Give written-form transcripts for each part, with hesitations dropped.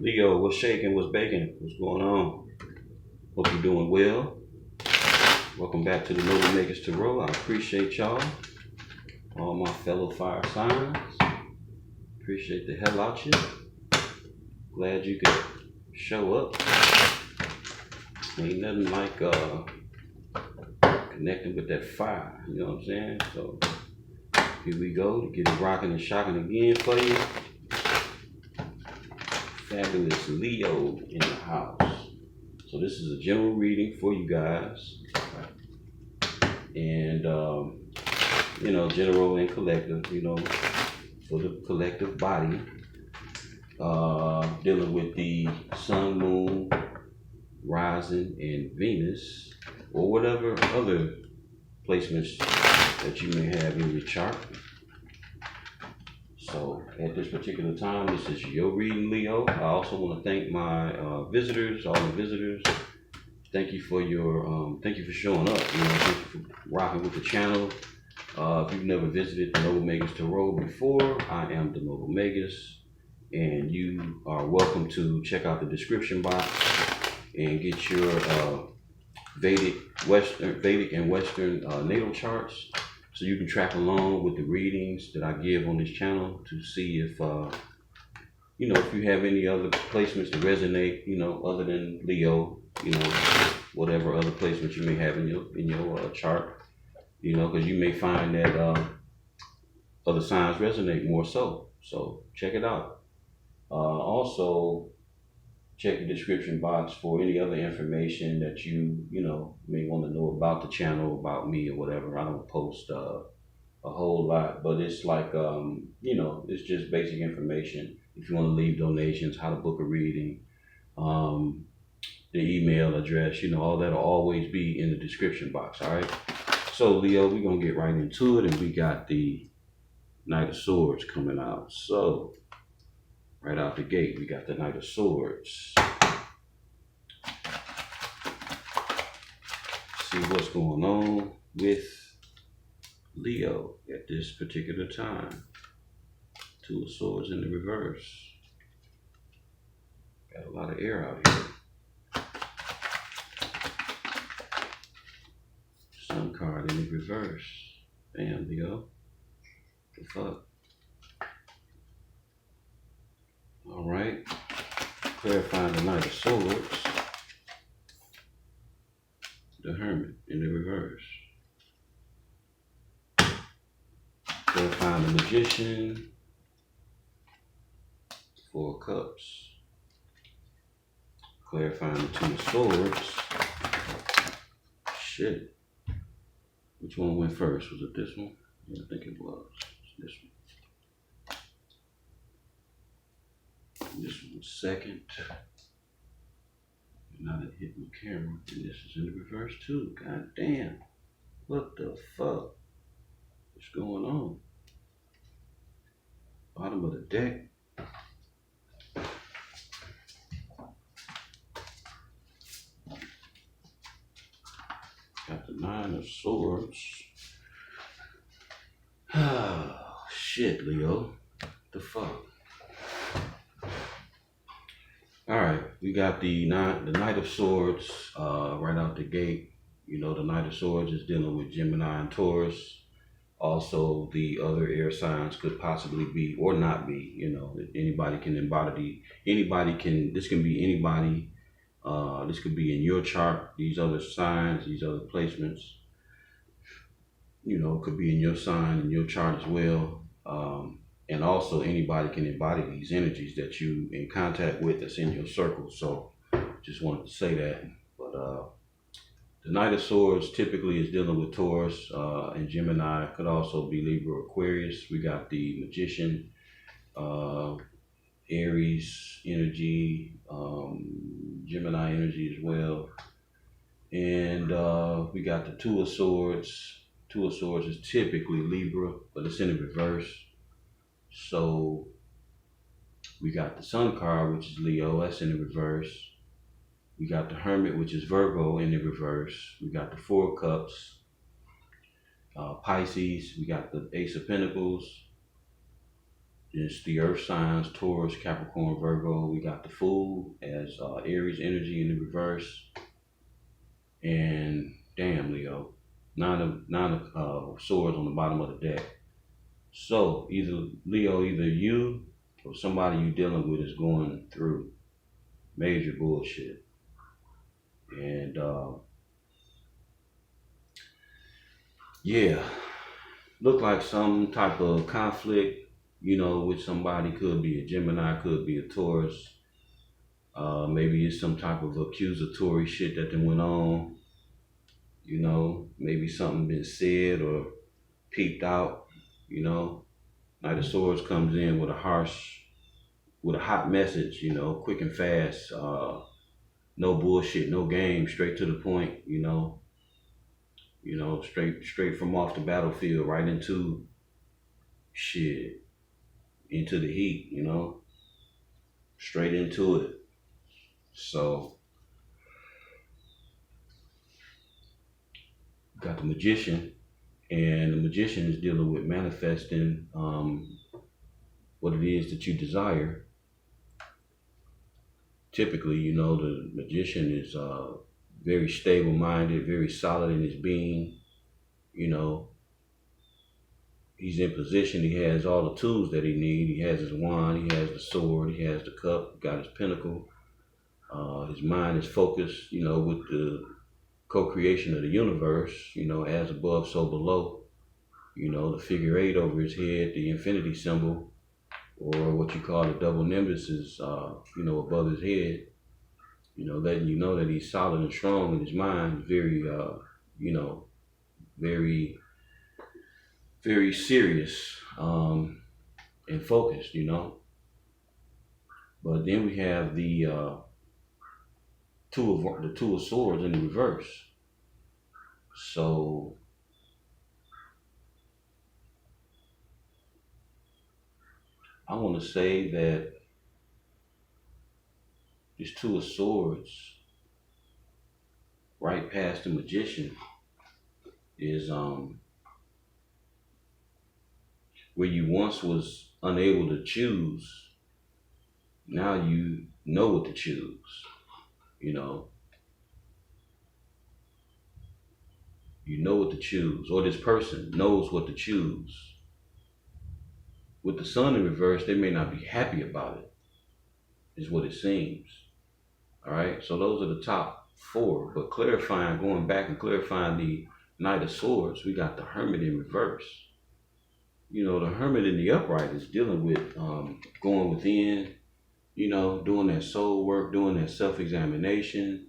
Leo, what's shaking? What's baking? What's going on? Hope you're doing well. Welcome back to the Noble Magus Tarot. I appreciate y'all, all my fellow fire signs. Appreciate the hell out you. Glad you could show up. Ain't nothing like connecting with that fire, you know what I'm saying? So here we go to get it rocking and shocking again for you. Fabulous Leo in the house. So this is a general reading for you guys, and you know, general and collective, you know, for the collective body, dealing with the sun, moon, rising, and Venus, or whatever other placements that you may have in your chart. So at this particular time, this is your reading, Leo. I also want to thank my visitors, all the visitors. Thank you for your, thank you for showing up. You know, thank you for rocking with the channel. If you've never visited the Noble Magus Tarot before, I am the Noble Magus, and you are welcome to check out the description box and get your Vedic and Western natal charts, so you can track along with the readings that I give on this channel to see if, you know, if you have any other placements that resonate, you know, other than Leo, you know, whatever other placements you may have in your chart, you know, because you may find that other signs resonate more so. So check it out. Also, check the description box for any other information that you know, may want to know about the channel, about me or whatever. I don't post a whole lot, but it's like, you know, it's just basic information. If you want to leave donations, how to book a reading, the email address, you know, all that'll always be in the description box, all right? So, Leo, we're going to get right into it, and we got the Knight of Swords coming out. So, right out the gate, we got the Knight of Swords. See what's going on with Leo at this particular time. Two of Swords in the reverse. Got a lot of air out here. Sun card in the reverse. Damn, Leo. The fuck? All right. Clarifying the Knight of Swords. The Hermit in the reverse. Clarifying the Magician. Four of Cups. Clarifying the Two of Swords. Shit. Which one went first? Was it this one? Yeah, I think it was. It's this one. This one's second. And now that hit my camera, and this is in the reverse too. God damn. What the fuck? What's going on? Bottom of the deck. Got the Nine of Swords. Oh, shit, Leo. What the fuck? Alright, we got the Knight of Swords right out the gate. You know, the Knight of Swords is dealing with Gemini and Taurus. Also, the other air signs could possibly be or not be. You know, anybody can embody, this can be anybody. This could be in your chart. These other signs, these other placements, you know, could be in your sign, in your chart as well. And also anybody can embody these energies that you in contact with that's in your circle. So just wanted to say that. But the Knight of Swords typically is dealing with Taurus and Gemini. Could also be Libra, Aquarius. We got the Magician, Aries energy, Gemini energy as well. And we got the Two of Swords. Two of Swords is typically Libra, but it's in the reverse. So we got the Sun card, which is Leo, that's in the reverse. We got the Hermit, which is Virgo, in the reverse. We got the Four of Cups, Pisces. We got the Ace of Pentacles, It's the earth signs, Taurus, Capricorn, Virgo. We got the Fool as Aries energy in the reverse. And damn, Leo, nine of swords on the bottom of the deck. So either Leo, either you or somebody you dealing with is going through major bullshit. And yeah, look like some type of conflict, you know, with somebody. Could be a Gemini, could be a Taurus. Maybe it's some type of accusatory shit that then went on. You know, maybe something been said or peeped out. You know, Knight of Swords comes in with a hot message. You know, quick and fast. No bullshit, no game, straight to the point. You know, straight from off the battlefield right into shit, into the heat. You know, straight into it. So got the Magician, and the Magician is dealing with manifesting what it is that you desire. Typically, you know, the Magician is very stable-minded, very solid in his being. You know, he's in position. He has all the tools that he needs. He has his wand, he has the sword, he has the cup, got his pentacle. His mind is focused, you know, with the co-creation of the universe, you know, as above, so below. You know, the figure 8 over his head, the infinity symbol, or what you call the double nimbus is, you know, above his head. You know, letting you know that he's solid and strong in his mind, very, you know, very, very serious and focused, you know. But then we have the two of swords in the reverse. So I want to say that this Two of Swords, right past the Magician, is where you once was unable to choose. Now you know what to choose. You know, you know what to choose, or this person knows what to choose. With the Sun in reverse, they may not be happy about it, is what it seems. All right, so those are the top 4. But clarifying, going back and clarifying the Knight of Swords, we got the Hermit in reverse. You know, the Hermit in the upright is dealing with going within, you know, doing that soul work, doing that self-examination,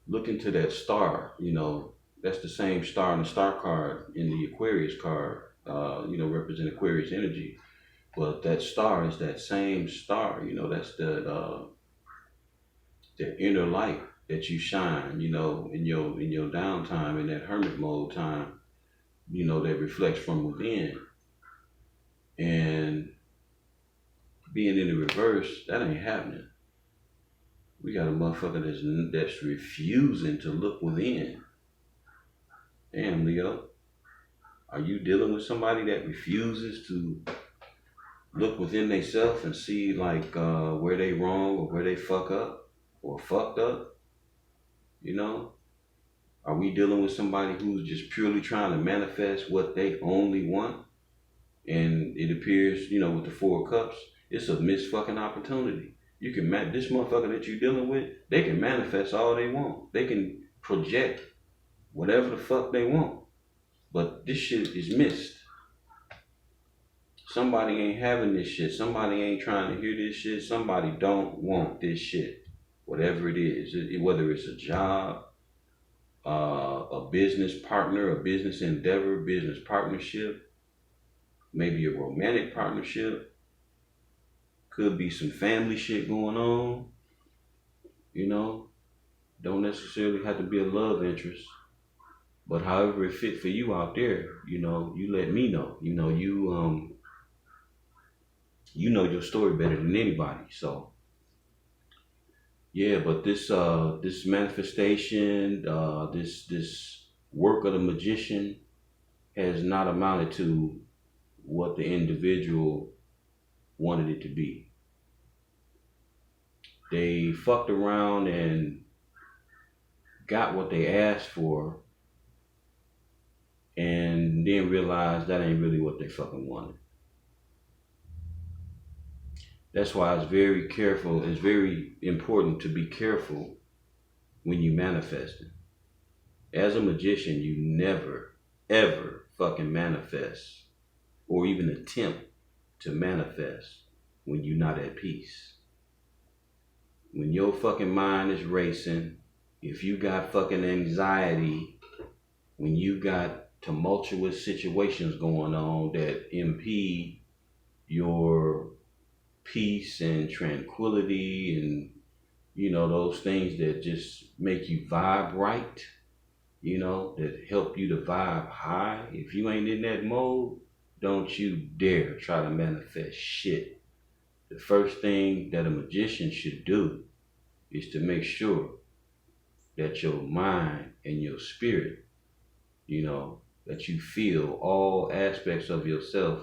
looking to that star. You know, that's the same star in the star card in the Aquarius card, you know, represent Aquarius energy. But that star is that same star, you know, that's the inner light that you shine, you know, in your downtime, in that hermit mode time, you know, that reflects from within. And being in the reverse, that ain't happening. We got a motherfucker that's refusing to look within. Damn, Leo. Are you dealing with somebody that refuses to look within themselves and see like where they wrong or where they fuck up or fucked up? You know? Are we dealing with somebody who's just purely trying to manifest what they only want? And it appears, you know, with the 4 cups, it's a missed fucking opportunity. You can this motherfucker that you're dealing with, they can manifest all they want. They can project whatever the fuck they want. But this shit is missed. Somebody ain't having this shit. Somebody ain't trying to hear this shit. Somebody don't want this shit. Whatever it is. Whether it's a job, a business partner, a business endeavor, business partnership, maybe a romantic partnership. Could be some family shit going on. You know, don't necessarily have to be a love interest. But however it fit for you out there, you know, you let me know. You know, you know your story better than anybody. So yeah, but this manifestation, this work of the Magician has not amounted to what the individual wanted it to be. They fucked around and got what they asked for, and then realized that ain't really what they fucking wanted. That's why it's very careful, it's very important to be careful when you manifest it. As a magician, you never, ever fucking manifest or even attempt to manifest when you're not at peace. When your fucking mind is racing, if you got fucking anxiety, when you got tumultuous situations going on that impede your peace and tranquility and, you know, those things that just make you vibe right, you know, that help you to vibe high. If you ain't in that mode, don't you dare try to manifest shit. The first thing that a magician should do is to make sure that your mind and your spirit, you know, that you feel all aspects of yourself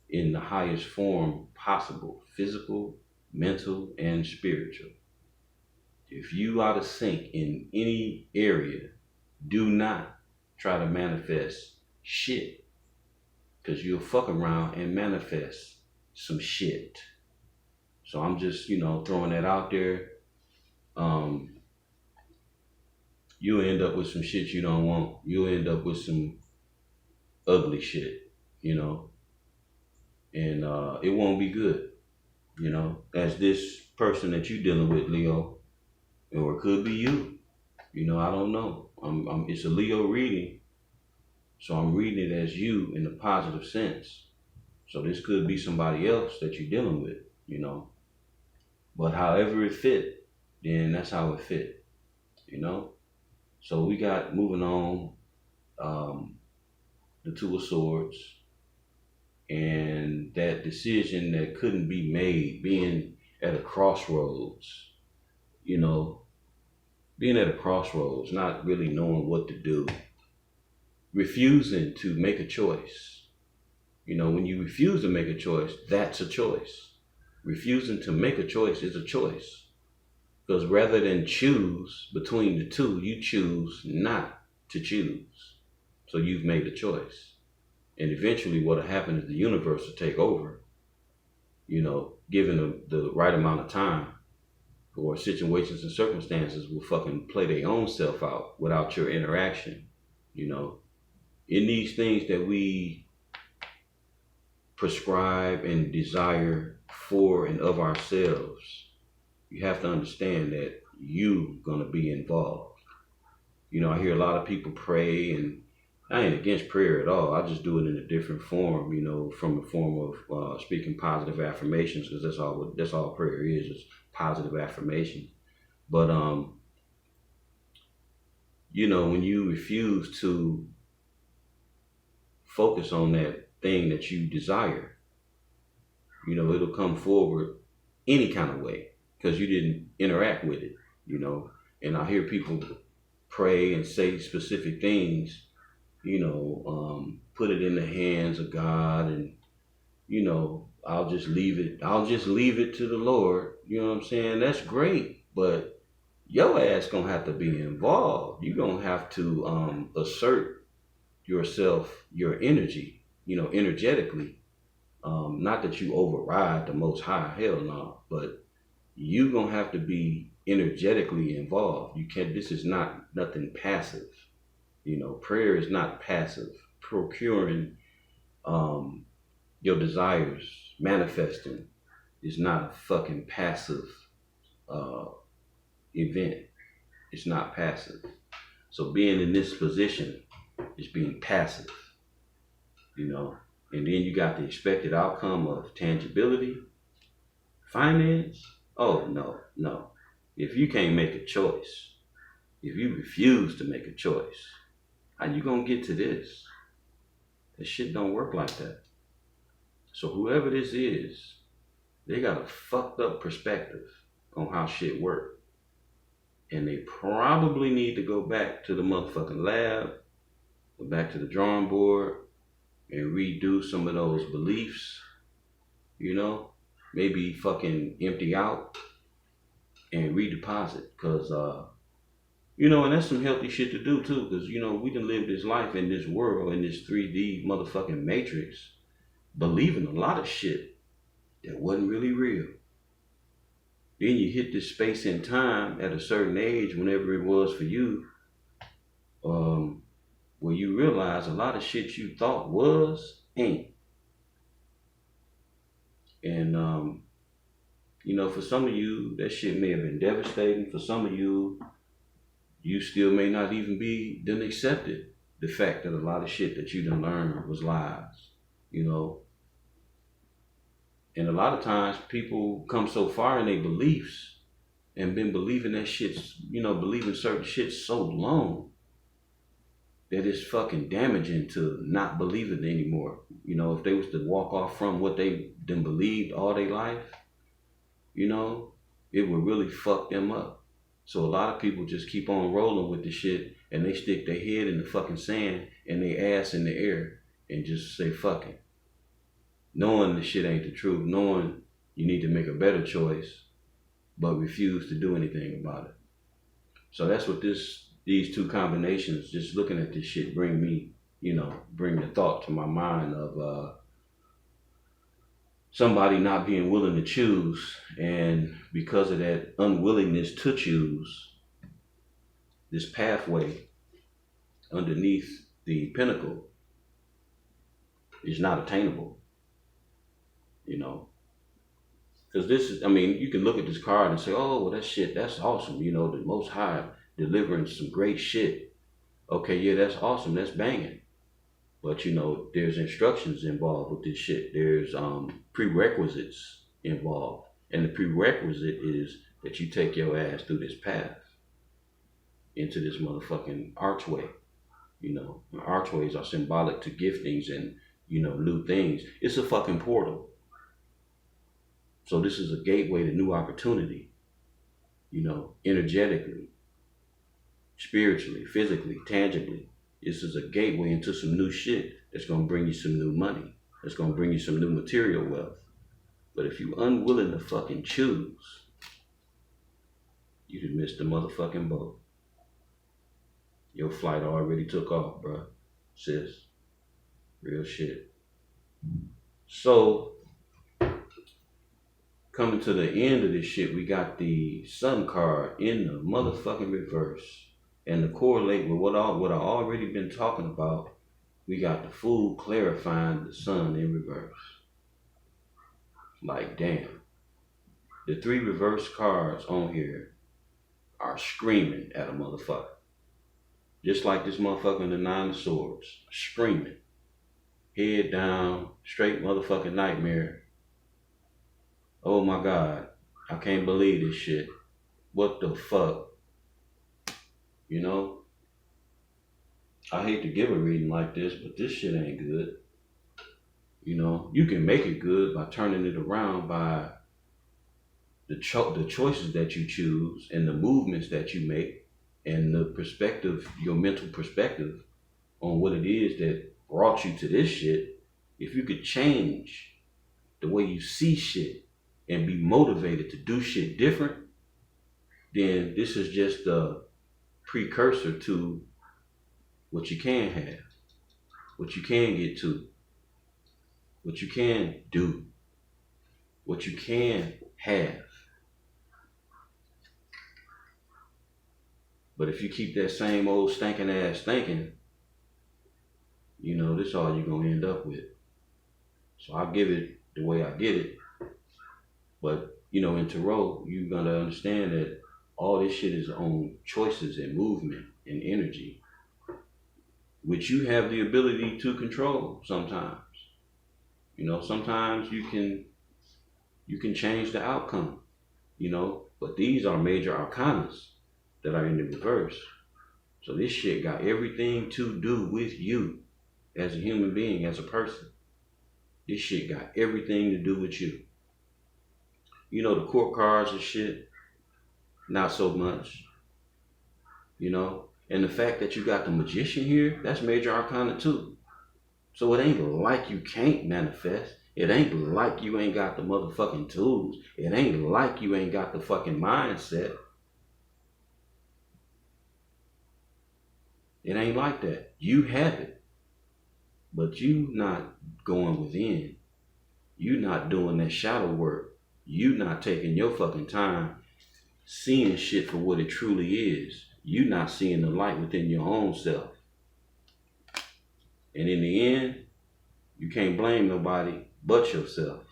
in the highest form possible, physical, mental, and spiritual. If you out of sync in any area, do not try to manifest shit, because you'll fuck around and manifest some shit. So I'm just, you know, throwing that out there. You'll end up with some shit you don't want. You'll end up with some ugly shit, you know, and it won't be good, you know, as this person that you're dealing with, Leo, or it could be you, you know, I don't know. It's a Leo reading, so I'm reading it as you in a positive sense. So this could be somebody else that you're dealing with, you know, but however it fit, then that's how it fit, you know. So we got, moving on, the Two of Swords, and that decision that couldn't be made, being at a crossroads, you know, being at a crossroads, not really knowing what to do, refusing to make a choice. You know, when you refuse to make a choice, that's a choice. Refusing to make a choice is a choice. Because rather than choose between the two, you choose not to choose. So you've made a choice. And eventually what'll happen is the universe will take over, you know, given the right amount of time, or situations and circumstances will fucking play their own self out without your interaction, you know. In these things that we prescribe and desire for and of ourselves, you have to understand that you gonna be involved. You know, I hear a lot of people pray, and I ain't against prayer at all. I just do it in a different form, you know, from the form of speaking positive affirmations, because that's all prayer is positive affirmation. But you know, when you refuse to focus on that thing that you desire, you know, it'll come forward any kind of way, because you didn't interact with it, you know. And I hear people pray and say specific things, you know, put it in the hands of God, and, you know, I'll just leave it to the Lord, you know what I'm saying? That's great, but your ass gonna have to be involved. You're gonna have to assert yourself, your energy, you know, energetically. Not that you override the Most High, hell no, but you gonna have to be energetically involved. You can't, this is not nothing passive. You know, prayer is not passive. Procuring your desires, manifesting, is not a fucking passive event. It's not passive. So being in this position is being passive, you know. And then you got the expected outcome of tangibility, finance. Oh, no. If you can't make a choice, if you refuse to make a choice, how you gonna get to this? That shit don't work like that. So whoever this is, they got a fucked up perspective on how shit work. And they probably need to go back to the motherfucking lab, go back to the drawing board, and redo some of those beliefs, you know, maybe fucking empty out and redeposit, because you know, and that's some healthy shit to do too, because you know, we done live this life in this world, in this 3D motherfucking matrix, believing a lot of shit that wasn't really real. Then you hit this space and time at a certain age, whenever it was for you, where you realize a lot of shit you thought was ain't. And you know, for some of you, that shit may have been devastating. For some of you, you still may not even be done accepted the fact that a lot of shit that you done learned was lies, you know. And a lot of times people come so far in their beliefs and been believing that shit's, you know, believing certain shit so long that it's fucking damaging to not believe it anymore. You know, if they was to walk off from what they done believed all their life, you know, it would really fuck them up. So a lot of people just keep on rolling with the shit, and they stick their head in the fucking sand and their ass in the air and just say fuck it. Knowing the shit ain't the truth, knowing you need to make a better choice, but refuse to do anything about it. So that's what these two combinations, just looking at this shit, bring me, you know, bring the thought to my mind of somebody not being willing to choose, and because of that unwillingness to choose, this pathway underneath the pinnacle is not attainable, you know. Because this is, I mean, you can look at this card and say, oh, well, that shit, that's awesome, you know, the Most High delivering some great shit. Okay, yeah, that's awesome, that's banging. But you know, there's instructions involved with this shit. There's prerequisites involved. And the prerequisite is that you take your ass through this path into this motherfucking archway. You know, and archways are symbolic to giftings and, you know, new things. It's a fucking portal. So this is a gateway to new opportunity, you know, energetically, spiritually, physically, tangibly. This is a gateway into some new shit that's going to bring you some new money. That's going to bring you some new material wealth. But if you're unwilling to fucking choose, you done missed the motherfucking boat. Your flight already took off, bruh, sis. Real shit. So, coming to the end of this shit, we got the Sun card in the motherfucking reverse. And to correlate with what I already been talking about, we got the Fool clarifying the Sun in reverse. Like, damn. The three reverse cards on here are screaming at a motherfucker. Just like this motherfucker in the Nine of Swords. Screaming. Head down, straight motherfucking nightmare. Oh my God. I can't believe this shit. What the fuck? You know, I hate to give a reading like this, but this shit ain't good. You know, you can make it good by turning it around by the choices that you choose and the movements that you make and the perspective, your mental perspective on what it is that brought you to this shit. If you could change the way you see shit and be motivated to do shit different, then this is just a precursor to what you can have, what you can get to, what you can do, what you can have. But if you keep that same old stinking ass thinking, you know, this is all you're going to end up with. So I'll give it the way I get it. But, you know, in Tarot, you're going to understand that all this shit is on choices and movement and energy, which you have the ability to control sometimes. You know, sometimes you can change the outcome, you know, but these are major arcanas that are in the reverse. So this shit got everything to do with you as a human being, as a person. This shit got everything to do with you. You know, the court cards and shit, not so much, you know. And the fact that you got the Magician here, that's major arcana too. So it ain't like you can't manifest. It ain't like you ain't got the motherfucking tools. It ain't like you ain't got the fucking mindset. It ain't like that. You have it. But you not going within. You not doing that shadow work. You not taking your fucking time seeing shit for what it truly is. You not seeing the light within your own self. And in the end, you can't blame nobody but yourself.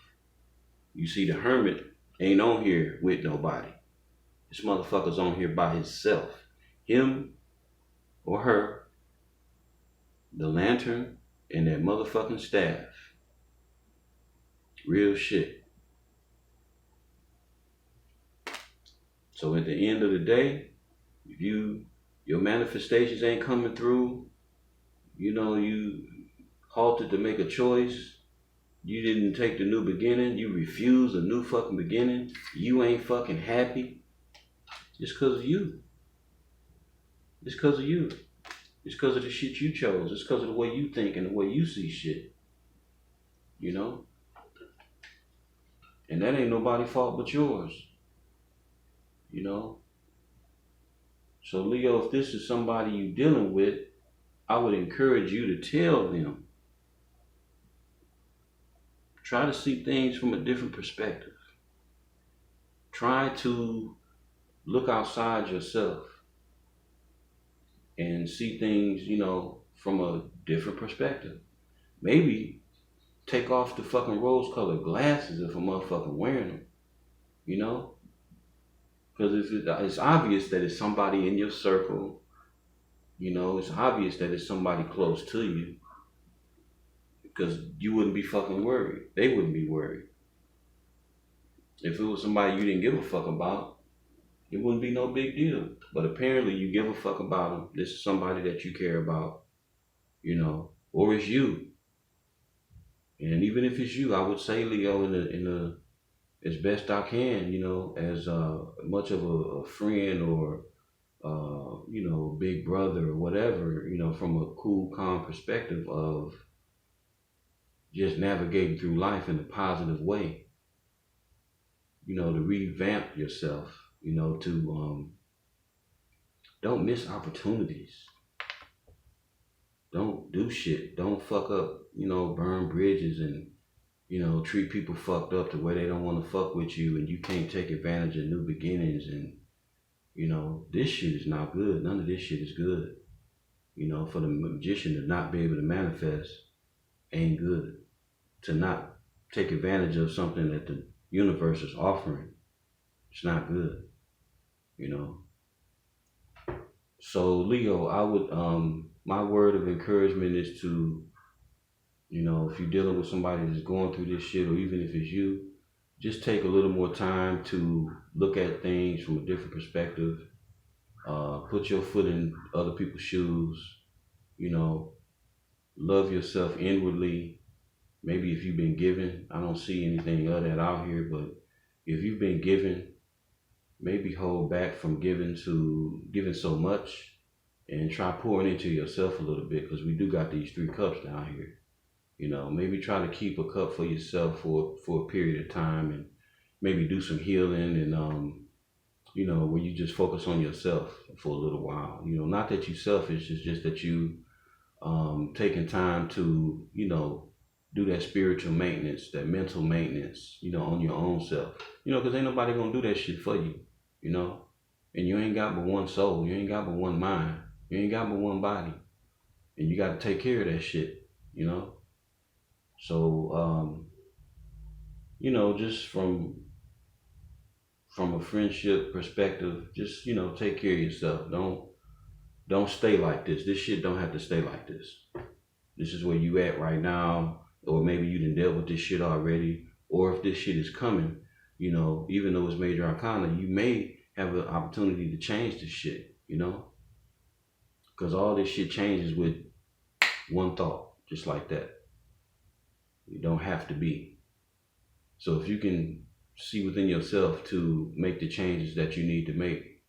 You see, the hermit ain't on here with nobody. This motherfucker's on here by himself. Him or her, the lantern, and that motherfucking staff. Real shit. So at the end of the day, if your manifestations ain't coming through, you halted to make a choice, you didn't take the new beginning, you refuse a new fucking beginning, you ain't fucking happy, it's because of you. It's because of you. It's because of the shit you chose. It's because of the way you think and the way you see shit. And that ain't nobody's fault but yours. So Leo, if this is somebody you dealing with, I would encourage you to tell them. Try to see things from a different perspective. Try to look outside yourself and see things, from a different perspective. Maybe take off the fucking rose-colored glasses if a motherfucker wearing them, Because it's obvious that it's somebody in your circle, it's obvious that it's somebody close to you. Because you wouldn't be fucking worried. They wouldn't be worried. If it was somebody you didn't give a fuck about, it wouldn't be no big deal. But apparently you give a fuck about them. This is somebody that you care about, or it's you. And even if it's you, I would say, Leo, in the as best I can, as much of a friend or big brother or whatever, from a cool, calm perspective of just navigating through life in a positive way, to revamp yourself, to don't miss opportunities. Don't do shit. Don't fuck up, burn bridges and, treat people fucked up to where they don't want to fuck with you and you can't take advantage of new beginnings. And, this shit is not good. None of this shit is good. For the magician to not be able to manifest ain't good. To not take advantage of something that the universe is offering, it's not good, So Leo, I would, my word of encouragement is to, if you're dealing with somebody that's going through this shit, or even if it's you, just take a little more time to look at things from a different perspective. Put your foot in other people's shoes, love yourself inwardly. Maybe if you've been given, I don't see anything of that out here, but if you've been given, maybe hold back from giving so much and try pouring into yourself a little bit, because we do got these 3 cups down here. Maybe try to keep a cup for yourself for a period of time, and maybe do some healing and, where you just focus on yourself for a little while. Not that you're selfish, it's just that you taking time to, do that spiritual maintenance, that mental maintenance, on your own self. Because ain't nobody gonna do that shit for you, And you ain't got but one soul, you ain't got but one mind, you ain't got but one body. And you gotta take care of that shit, So, just from a friendship perspective, just, take care of yourself. Don't stay like this. This shit don't have to stay like this. This is where you at right now, or maybe you done dealt with this shit already, or if this shit is coming, even though it's major arcana, you may have an opportunity to change this shit, because all this shit changes with one thought, just like that. You don't have to be. So if you can see within yourself to make the changes that you need to make,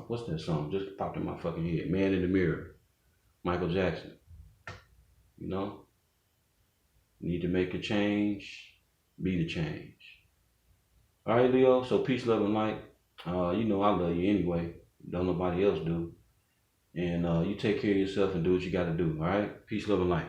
what's that song? Just popped in my fucking head. Man in the Mirror, Michael Jackson. You know, need to make a change, be the change. All right, Leo. So peace, love, and light. You know I love you anyway. Don't nobody else do. And you take care of yourself and do what you got to do. All right. Peace, love, and light.